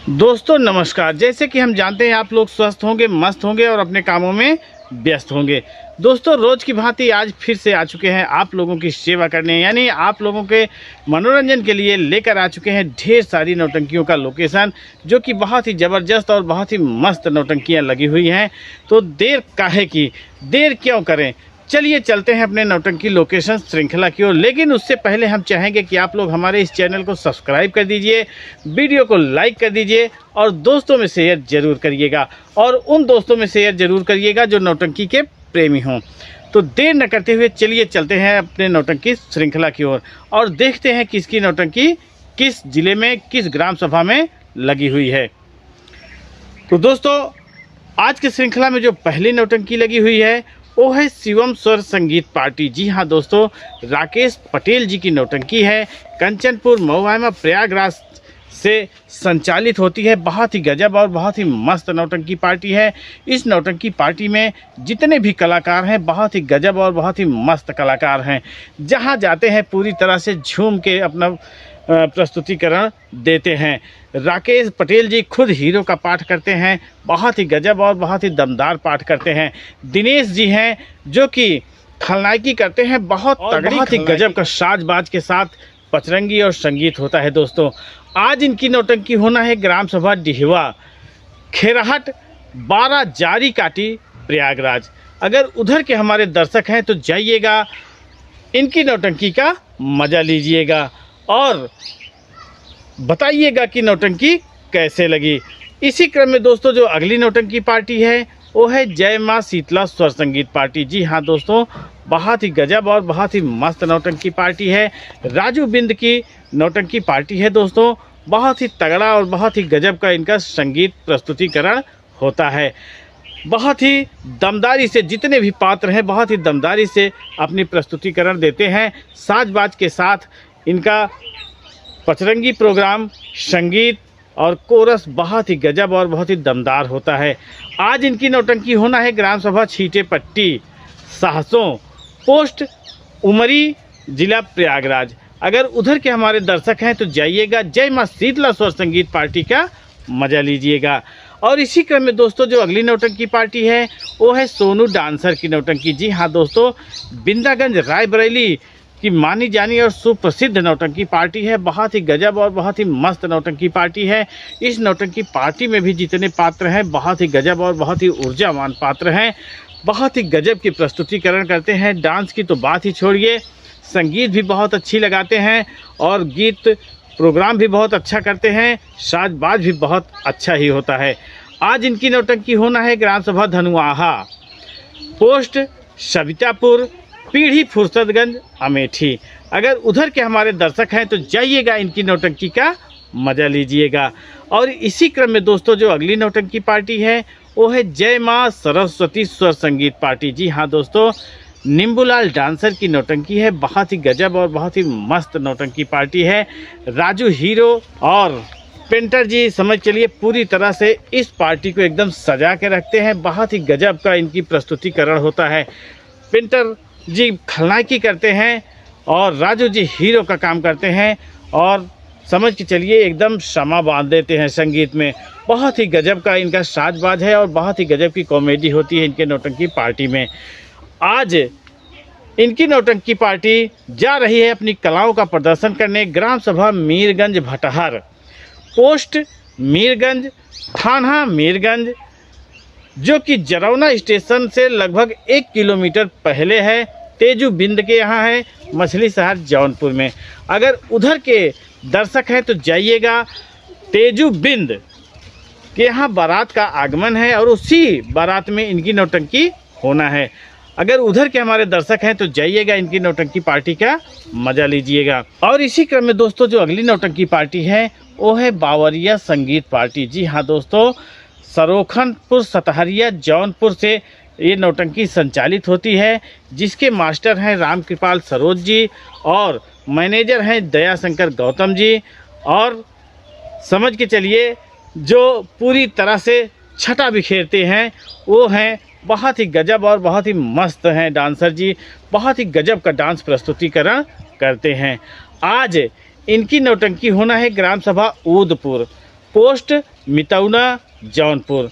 दोस्तों नमस्कार। जैसे कि हम जानते हैं आप लोग स्वस्थ होंगे, मस्त होंगे और अपने कामों में व्यस्त होंगे। दोस्तों रोज की भांति आज फिर से आ चुके हैं आप लोगों की सेवा करने, यानी आप लोगों के मनोरंजन के लिए लेकर आ चुके हैं ढेर सारी नौटंकियों का लोकेशन, जो कि बहुत ही ज़बरदस्त और बहुत ही मस्त नौटंकियां लगी हुई हैं। तो देर काहे की, देर क्यों करें, चलिए चलते हैं अपने नौटंकी लोकेशन श्रृंखला की ओर। लेकिन उससे पहले हम चाहेंगे कि आप लोग हमारे इस चैनल को सब्सक्राइब कर दीजिए, वीडियो को लाइक कर दीजिए और दोस्तों में शेयर जरूर करिएगा, और उन दोस्तों में शेयर जरूर करिएगा जो नौटंकी के प्रेमी हों। तो देर न करते हुए चलिए चलते हैं अपने नौटंकी श्रृंखला की ओर और देखते हैं किसकी नौटंकी किस जिले में, किस ग्राम सभा में लगी हुई है। तो दोस्तों आज की श्रृंखला में जो पहली नौटंकी लगी हुई है वो है शिवम स्वर संगीत पार्टी। जी हाँ दोस्तों, राकेश पटेल जी की नौटंकी है। कंचनपुर महुआमा प्रयागराज से संचालित होती है। बहुत ही गजब और बहुत ही मस्त नौटंकी पार्टी है। इस नौटंकी पार्टी में जितने भी कलाकार हैं बहुत ही गजब और बहुत ही मस्त कलाकार हैं। जहाँ जाते हैं पूरी तरह से झूम के अपना प्रस्तुतिकरण देते हैं। राकेश पटेल जी खुद हीरो का पाठ करते हैं, बहुत ही गजब और बहुत ही दमदार पाठ करते हैं। दिनेश जी हैं जो कि खलनायकी करते हैं, बहुत ही गजब का साज-बाज के साथ पचरंगी और संगीत होता है। दोस्तों आज इनकी नौटंकी होना है ग्राम सभा डिहवा, खेराहट 12 जारी काटी प्रयागराज। अगर उधर के हमारे दर्शक हैं तो जाइएगा, इनकी नौटंकी का मज़ा लीजिएगा और बताइएगा कि नौटंकी कैसे लगी। इसी क्रम में दोस्तों जो अगली नौटंकी पार्टी है वो है जय माँ शीतला स्वर संगीत पार्टी। जी हाँ दोस्तों, बहुत ही गजब और बहुत ही मस्त नौटंकी पार्टी है। राजू बिंद की नौटंकी पार्टी है दोस्तों। बहुत ही तगड़ा और बहुत ही गजब का इनका संगीत प्रस्तुतिकरण होता है। बहुत ही दमदारी से जितने भी पात्र हैं बहुत ही दमदारी से अपनी प्रस्तुतिकरण देते हैं। साज-बाज के साथ इनका पचरंगी प्रोग्राम, संगीत और कोरस बहुत ही गजब और बहुत ही दमदार होता है। आज इनकी नौटंकी होना है ग्राम सभा छीटे पट्टी साहसों, पोस्ट उमरी, जिला प्रयागराज। अगर उधर के हमारे दर्शक हैं तो जाइएगा, जय माँ शीतला स्वर संगीत पार्टी का मज़ा लीजिएगा। और इसी क्रम में दोस्तों जो अगली नौटंकी पार्टी है वो है सोनू डांसर की नौटंकी। जी हाँ दोस्तों, बिंदागंज रायबरेली की मानी जानी और सुप्रसिद्ध नौटंकी पार्टी है। बहुत ही गजब और बहुत ही मस्त नौटंकी पार्टी है। इस नौटंकी पार्टी में भी जितने पात्र हैं बहुत ही गजब और बहुत ही ऊर्जावान पात्र हैं। बहुत ही गजब की प्रस्तुतिकरण करते हैं। डांस की तो बात ही छोड़िए, संगीत भी बहुत अच्छी लगाते हैं और गीत प्रोग्राम भी बहुत अच्छा करते हैं। साज-बाज भी बहुत अच्छा ही होता है। आज इनकी नौटंकी होना है ग्राम सभा धनुआहा, पोस्ट सवितापुर, पीढ़ी फुर्सतगंज, अमेठी। अगर उधर के हमारे दर्शक हैं तो जाइएगा, इनकी नौटंकी का मज़ा लीजिएगा। और इसी क्रम में दोस्तों जो अगली नौटंकी पार्टी है वो है जय माँ सरस्वती स्वर संगीत पार्टी। जी हाँ दोस्तों, निम्बूलाल डांसर की नौटंकी है। बहुत ही गजब और बहुत ही मस्त नौटंकी पार्टी है। राजू हीरो और पेंटर जी समझ चलिए पूरी तरह से इस पार्टी को एकदम सजा के रखते हैं। बहुत ही गजब का इनकी प्रस्तुतिकरण होता है। पेंटर जी खलनायकी करते हैं और राजू जी हीरो का काम करते हैं और समझ के चलिए एकदम समा बांध देते हैं संगीत में। बहुत ही गजब का इनका साज-बाज है और बहुत ही गजब की कॉमेडी होती है इनके नौटंकी पार्टी में। आज इनकी नौटंकी पार्टी जा रही है अपनी कलाओं का प्रदर्शन करने ग्राम सभा मीरगंज भटहर, पोस्ट मीरगंज, थाना मीरगंज, जो कि जरौना स्टेशन से लगभग 1 किलोमीटर पहले है। तेजू बिंद के यहाँ है, मछली शहर जौनपुर में। अगर उधर के दर्शक हैं तो जाइएगा, तेजू बिंद के यहाँ बारात का आगमन है और उसी बारात में इनकी नौटंकी होना है। अगर उधर के हमारे दर्शक हैं तो जाइएगा, इनकी नौटंकी पार्टी का मज़ा लीजिएगा। और इसी क्रम में दोस्तों जो अगली नौटंकी पार्टी है वो है बावरिया संगीत पार्टी। जी हाँ दोस्तों, सरोखनपुर सतहरिया जौनपुर से ये नौटंकी संचालित होती है, जिसके मास्टर हैं रामकृपाल सरोज जी और मैनेजर हैं दयाशंकर गौतम जी। और समझ के चलिए जो पूरी तरह से छटा बिखेरते हैं वो हैं बहुत ही गजब और बहुत ही मस्त हैं डांसर जी। बहुत ही गजब का डांस प्रस्तुतिकरण करते हैं। आज इनकी नौटंकी होना है ग्राम सभा ऊदपुर, पोस्ट मितौना जौनपुर,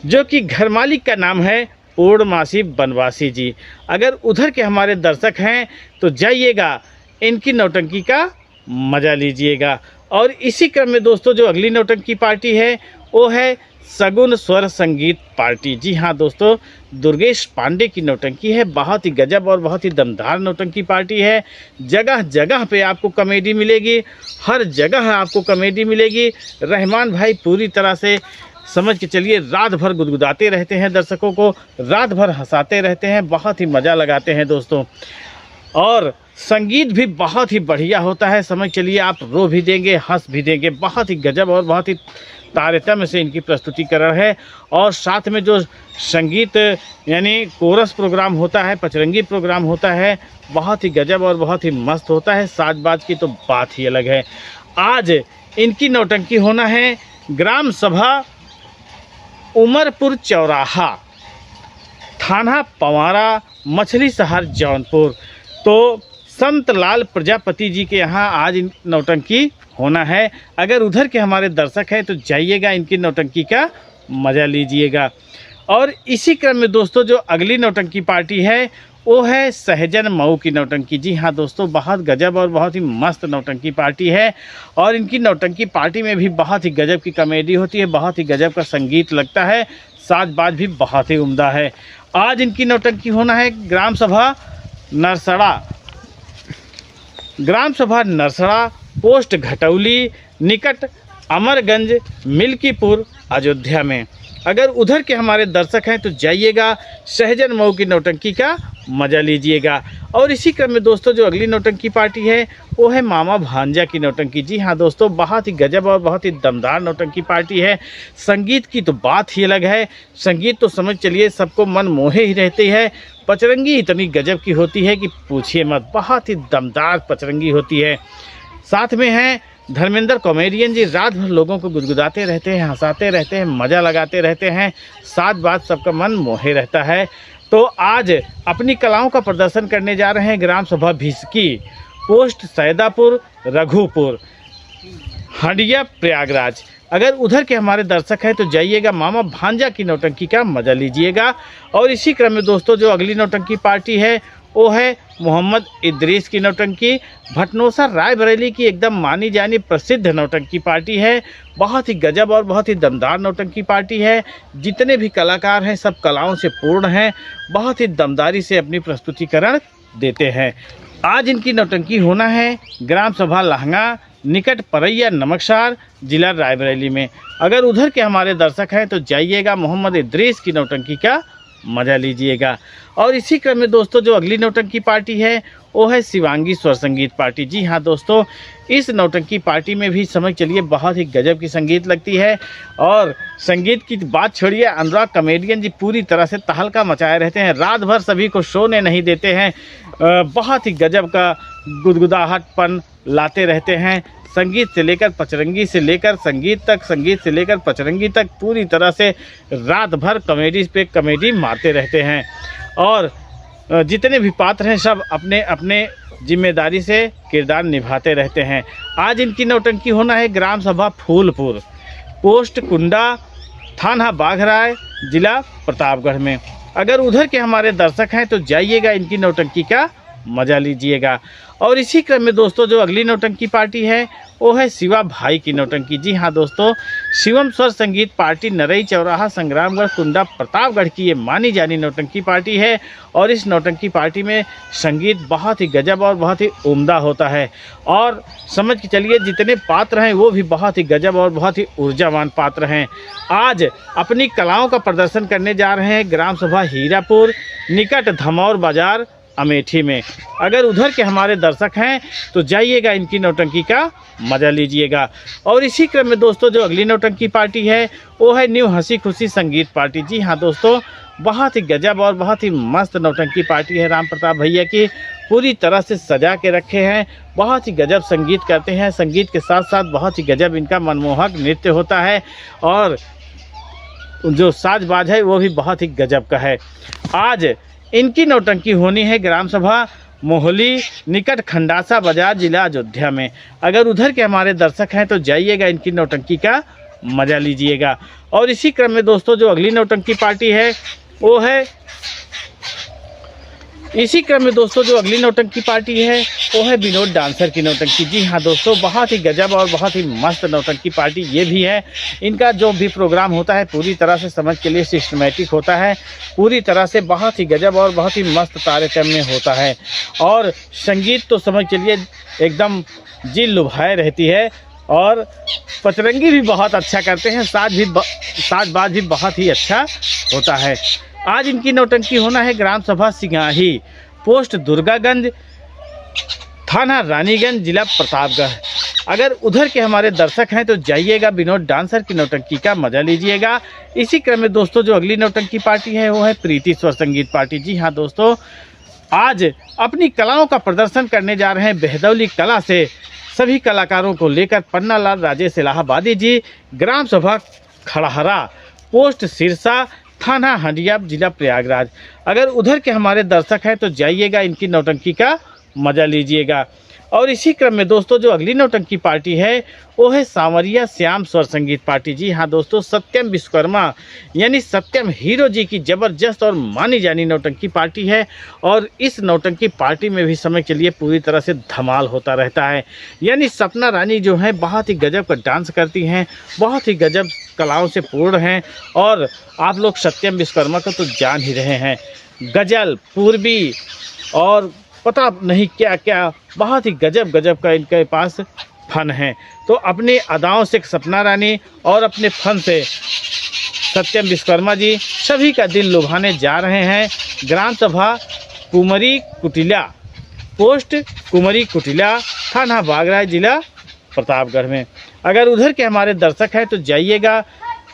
जो कि घर मालिक का नाम है पूर्णमासी बनवासी जी। अगर उधर के हमारे दर्शक हैं तो जाइएगा, इनकी नौटंकी का मज़ा लीजिएगा। और इसी क्रम में दोस्तों जो अगली नौटंकी पार्टी है वो है सगुन स्वर संगीत पार्टी। जी हाँ दोस्तों, दुर्गेश पांडे की नौटंकी है। बहुत ही गजब और बहुत ही दमदार नौटंकी पार्टी है। जगह जगह पे आपको कॉमेडी मिलेगी, हर जगह आपको कॉमेडी मिलेगी। रहमान भाई पूरी तरह से समझ के चलिए रात भर गुदगुदाते रहते हैं, दर्शकों को रात भर हंसाते रहते हैं, बहुत ही मज़ा लगाते हैं दोस्तों। और संगीत भी बहुत ही बढ़िया होता है, समझ चलिए आप रो भी देंगे, हंस भी देंगे। बहुत ही गजब और बहुत ही तारतम्य से इनकी प्रस्तुतिकरण है। और साथ में जो संगीत यानी कोरस प्रोग्राम होता है, पचरंगी प्रोग्राम होता है, बहुत ही गजब और बहुत ही मस्त होता है। साज बाज की तो बात ही अलग है। आज इनकी नौटंकी होना है ग्राम सभा उमरपुर चौराहा, थाना पवारा, मछली शहर जौनपुर। तो संत लाल प्रजापति जी के यहाँ आज नौटंकी होना है। अगर उधर के हमारे दर्शक हैं तो जाइएगा, इनकी नौटंकी का मज़ा लीजिएगा। और इसी क्रम में दोस्तों जो अगली नौटंकी पार्टी है वो है सहजन मऊ की नौटंकी। जी हाँ दोस्तों, बहुत गजब और बहुत ही मस्त नौटंकी पार्टी है। और इनकी नौटंकी पार्टी में भी बहुत ही गजब की कॉमेडी होती है, बहुत ही गजब का संगीत लगता है, साज बाज भी बहुत ही उम्दा है। आज इनकी नौटंकी होना है ग्राम सभा नरसड़ा, पोस्ट घटौली, निकट अमरगंज, मिल्कीपुर, अयोध्या में। अगर उधर के हमारे दर्शक हैं तो जाइएगा, सहजन मऊ की नौटंकी का मज़ा लीजिएगा। और इसी क्रम में दोस्तों जो अगली नौटंकी पार्टी है वो है मामा भांजा की नौटंकी। जी हाँ दोस्तों, बहुत ही गजब और बहुत ही दमदार नौटंकी पार्टी है। संगीत की तो बात ही अलग है, संगीत तो समझ चलिए सबको मन मोहे ही रहती है। पचरंगी इतनी गजब की होती है कि पूछिए मत, बहुत ही दमदार पचरंगी होती है। साथ में हैं धर्मेंद्र कॉमेडियन जी, रात भर लोगों को गुदगुदाते रहते हैं, हंसाते रहते हैं, मज़ा लगाते रहते हैं, साथ बात सबका मन मोहे रहता है। तो आज अपनी कलाओं का प्रदर्शन करने जा रहे हैं ग्राम सभा भिसकी, पोस्ट सैदापुर, रघुपुर, हंडिया, प्रयागराज। अगर उधर के हमारे दर्शक हैं तो जाइएगा, मामा भांजा की नौटंकी का मज़ा लीजिएगा। और इसी क्रम में दोस्तों जो अगली नौटंकी पार्टी है वो है मोहम्मद इद्रीस की नौटंकी। भटनोसा रायबरेली की एकदम मानी जानी प्रसिद्ध नौटंकी पार्टी है। बहुत ही गजब और बहुत ही दमदार नौटंकी पार्टी है। जितने भी कलाकार हैं सब कलाओं से पूर्ण हैं, बहुत ही दमदारी से अपनी प्रस्तुतिकरण देते हैं। आज इनकी नौटंकी होना है ग्राम सभा लहंगा, निकट परैया, नमकसार, जिला रायबरेली में। अगर उधर के हमारे दर्शक हैं तो जाइएगा, मोहम्मद इद्रीस की नौटंकी का मज़ा लीजिएगा। और इसी क्रम में दोस्तों जो अगली नौटंकी पार्टी है वो है शिवांगी स्वर संगीत पार्टी। जी हाँ दोस्तों, इस नौटंकी पार्टी में भी समझ चलिए बहुत ही गजब की संगीत लगती है। और संगीत की बात छोड़िए, अनुराग कॉमेडियन जी पूरी तरह से तहलका मचाए रहते हैं, रात भर सभी को सोने नहीं देते हैं। बहुत ही गजब का गुदगुदाहटपन लाते रहते हैं। संगीत से लेकर पचरंगी से लेकर संगीत तक, संगीत से लेकर पचरंगी तक पूरी तरह से रात भर कॉमेडी पे कॉमेडी मारते रहते हैं। और जितने भी पात्र हैं सब अपने अपने जिम्मेदारी से किरदार निभाते रहते हैं। आज इनकी नौटंकी होना है ग्राम सभा फूलपुर, पोस्ट कुंडा, थाना बाघराय, जिला प्रतापगढ़ में। अगर उधर के हमारे दर्शक हैं तो जाइएगा, इनकी नौटंकी का मज़ा लीजिएगा। और इसी क्रम में दोस्तों जो अगली नौटंकी पार्टी है वो है शिवा भाई की नौटंकी। जी हाँ दोस्तों, शिवम स्वर संगीत पार्टी नरई चौराहा, संग्रामगढ़, कुंडा, प्रतापगढ़ की ये मानी जानी नौटंकी पार्टी है। और इस नौटंकी पार्टी में संगीत बहुत ही गजब और बहुत ही उम्दा होता है। और समझ के चलिए जितने पात्र हैं वो भी बहुत ही गजब और बहुत ही ऊर्जावान पात्र हैं। आज अपनी कलाओं का प्रदर्शन करने जा रहे हैं ग्राम सभा हीरापुर, निकट धमौर बाजार, अमेठी में। अगर उधर के हमारे दर्शक हैं तो जाइएगा, इनकी नौटंकी का मज़ा लीजिएगा। और इसी क्रम में दोस्तों जो अगली नौटंकी पार्टी है वो है न्यू हंसी खुशी संगीत पार्टी। जी हाँ दोस्तों, बहुत ही गजब और बहुत ही मस्त नौटंकी पार्टी है। राम प्रताप भैया की पूरी तरह से सजा के रखे हैं, बहुत ही गजब संगीत करते हैं। संगीत के साथ साथ बहुत ही गजब इनका मनमोहक नृत्य होता है। और जो साजबाज है वो भी बहुत ही गजब का है। आज इनकी नौटंकी होनी है ग्राम सभा मोहली, निकट खंडासा बाजार, जिला अयोध्या में। अगर उधर के हमारे दर्शक हैं तो जाइएगा, इनकी नौटंकी का मज़ा लीजिएगा। और इसी क्रम में दोस्तों जो अगली नौटंकी पार्टी है वो है विनोद डांसर की नौटंकी। जी हाँ दोस्तों, बहुत ही गजब और बहुत ही मस्त नौटंकी पार्टी ये भी है। इनका जो भी प्रोग्राम होता है पूरी तरह से समझ के लिए सिस्टमेटिक होता है, पूरी तरह से बहुत ही गजब और बहुत ही मस्त कार्यक्रम में होता है। और संगीत तो समझ के लिए एकदम जी लुभाए रहती है। और पचरंगी भी बहुत अच्छा करते हैं, साज भी बहुत ही अच्छा होता है। आज इनकी नौटंकी होना है ग्राम सभा सिंगाही, पोस्ट दुर्गागंज, थाना रानीगंज, जिला प्रतापगढ़। अगर उधर के हमारे दर्शक हैं तो जाइएगा, विनोद डांसर की नौटंकी का मजा लीजिएगा। इसी क्रम में दोस्तों जो अगली नौटंकी पार्टी है वो है प्रीति स्वर संगीत पार्टी। जी हाँ दोस्तों, आज अपनी कलाओं का प्रदर्शन करने जा रहे हैं बेहदौली कला से सभी कलाकारों को लेकर पन्ना लाल राजेश इलाहाबादी जी, ग्राम सभा खड़हरा, पोस्ट सिरसा, थाना हंडिया, जिला प्रयागराज। अगर उधर के हमारे दर्शक हैं तो जाइएगा, इनकी नौटंकी का मज़ा लीजिएगा। और इसी क्रम में दोस्तों जो अगली नौटंकी पार्टी है वो है सांवरिया श्याम स्वर संगीत पार्टी। जी हाँ दोस्तों, सत्यम विश्वकर्मा यानी सत्यम हीरो जी की ज़बरदस्त और मानी जानी नौटंकी पार्टी है। और इस नौटंकी पार्टी में भी समय के लिए पूरी तरह से धमाल होता रहता है। यानी सपना रानी जो है बहुत ही गजब का डांस करती हैं, बहुत ही गजब कलाओं से पूर्ण हैं। और आप लोग सत्यम विश्वकर्मा को तो जान ही रहे हैं, गज़ल, पूर्वी और पता नहीं क्या क्या बहुत ही गजब का इनके पास फन है। तो अपनी अदाओं से सपना रानी और अपने फन से सत्यम विश्वकर्मा जी सभी का दिल लुभाने जा रहे हैं। ग्राम सभा कुमरी कुटिला, पोस्ट कुमरी कुटिला, थाना बागराज, जिला प्रतापगढ़ में। अगर उधर के हमारे दर्शक हैं तो जाइएगा,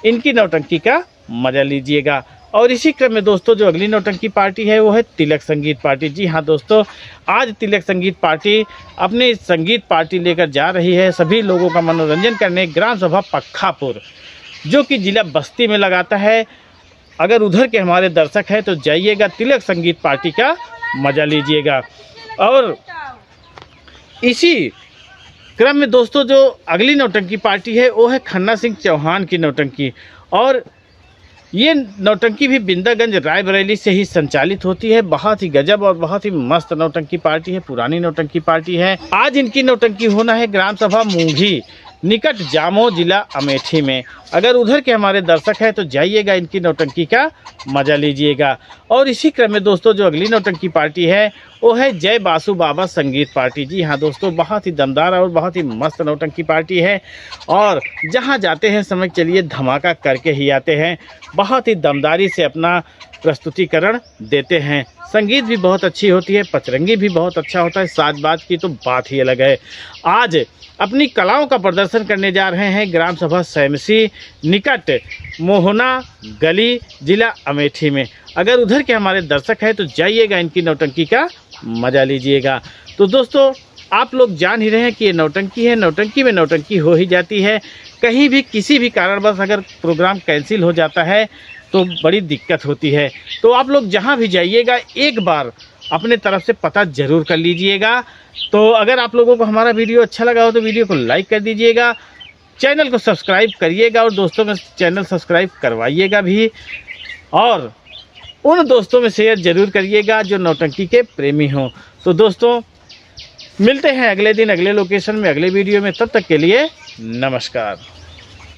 इनकी नौटंकी का मज़ा लीजिएगा। और इसी क्रम में दोस्तों जो अगली नौटंकी पार्टी है वो है तिलक संगीत पार्टी। जी हाँ दोस्तों, आज तिलक संगीत पार्टी अपनी संगीत पार्टी लेकर जा रही है सभी लोगों का मनोरंजन करने ग्राम सभा पक्खापुर, जो कि जिला बस्ती में लगाता है। अगर उधर के हमारे दर्शक हैं तो जाइएगा, तिलक संगीत पार्टी का मज़ा लीजिएगा। और इसी क्रम में दोस्तों जो अगली नौटंकी पार्टी है वो है खन्ना सिंह चौहान की नौटंकी। और ये नौटंकी भी बिंदागंज रायबरेली से ही संचालित होती है। बहुत ही गजब और बहुत ही मस्त नौटंकी पार्टी है, पुरानी नौटंकी पार्टी है। आज इनकी नौटंकी होना है ग्राम सभा मूंगी, निकट जामो, जिला अमेठी में। अगर उधर के हमारे दर्शक हैं तो जाइएगा, इनकी नौटंकी का मज़ा लीजिएगा। और इसी क्रम में दोस्तों जो अगली नौटंकी पार्टी है वो है जय बासु बाबा संगीत पार्टी। जी हाँ दोस्तों, बहुत ही दमदार और बहुत ही मस्त नौटंकी पार्टी है। और जहाँ जाते हैं समझ चलिए धमाका करके ही आते हैं, बहुत ही दमदारी से अपना प्रस्तुतिकरण देते हैं। संगीत भी बहुत अच्छी होती है, पचरंगी भी बहुत अच्छा होता है, साज बाज की तो बात ही अलग है। आज अपनी कलाओं का प्रदर्शन करने जा रहे हैं ग्राम सभा सैमसी, निकट मोहना गली, जिला अमेठी में। अगर उधर के हमारे दर्शक हैं तो जाइएगा, इनकी नौटंकी का मज़ा लीजिएगा। तो दोस्तों आप लोग जान ही रहे हैं कि ये नौटंकी है, नौटंकी में नौटंकी हो ही जाती है। कहीं भी किसी भी कारणवश अगर प्रोग्राम कैंसिल हो जाता है तो बड़ी दिक्कत होती है। तो आप लोग जहाँ भी जाइएगा एक बार अपने तरफ से पता ज़रूर कर लीजिएगा। तो अगर आप लोगों को हमारा वीडियो अच्छा लगा हो तो वीडियो को लाइक कर दीजिएगा, चैनल को सब्सक्राइब करिएगा और दोस्तों में चैनल सब्सक्राइब करवाइएगा भी। और उन दोस्तों में शेयर ज़रूर करिएगा जो नौटंकी के प्रेमी हों। तो दोस्तों मिलते हैं अगले दिन अगले लोकेशन में अगले वीडियो में, तब तक के लिए नमस्कार।